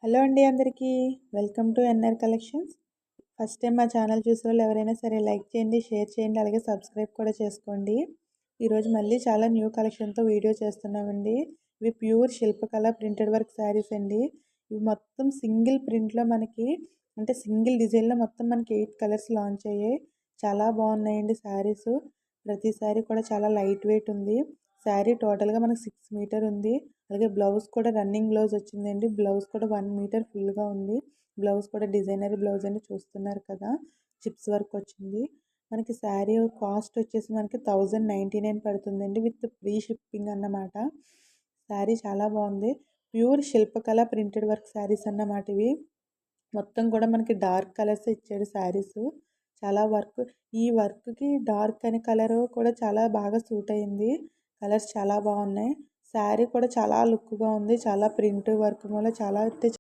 Hello అండి అందరికీ welcome to NR collections. First time మా ఛానల్ చూసేవాళ్ళు ఎవరైనా సరే లైక్ చేయండి, షేర్ చేయండి, అలాగే సబ్స్క్రైబ్ కూడా చేసుకోండి. ఈరోజు మళ్ళీ చాలా న్యూ కలెక్షన్తో వీడియో చేస్తున్నామండి. ఇవి ప్యూర్ శిల్పకళ ప్రింటెడ్ వర్క్ శారీస్ అండి. ఇవి మొత్తం సింగిల్ ప్రింట్లో మనకి అంటే సింగిల్ డిజైన్లో మొత్తం మనకి 8 కలర్స్ లాంచ్ అయ్యాయి. చాలా బాగున్నాయండి శారీస్. ప్రతి శారీ కూడా చాలా లైట్ వెయిట్ ఉంది. శారీ టోటల్గా మనకు 6 మీటర్ ఉంది. అలాగే బ్లౌజ్ కూడా రన్నింగ్ బ్లౌజ్ వచ్చిందండి. బ్లౌజ్ కూడా 1 మీటర్ ఫుల్గా ఉంది. బ్లౌజ్ కూడా డిజైనర్ బ్లౌజ్ అని చూస్తున్నారు కదా, చిప్స్ వర్క్ వచ్చింది. మనకి శారీ కాస్ట్ వచ్చేసి మనకి 1099 పడుతుందండి విత్ ఫ్రీ షిప్పింగ్ అన్నమాట. శారీ చాలా బాగుంది. ప్యూర్ శిల్పకళ ప్రింటెడ్ వర్క్ శారీస్ అన్నమాట ఇవి. మొత్తం కూడా మనకి డార్క్ కలర్స్ ఇచ్చాడు శారీస్. చాలా వర్క్, ఈ వర్క్కి డార్క్ అనే కలర్ కూడా చాలా బాగా సూట్ అయింది. కలర్స్ చాలా బాగున్నాయి. శారీ కూడా చాలా లుక్గా ఉంది. చాలా ప్రింట్ వర్క్ వల్ల చాలా అంటే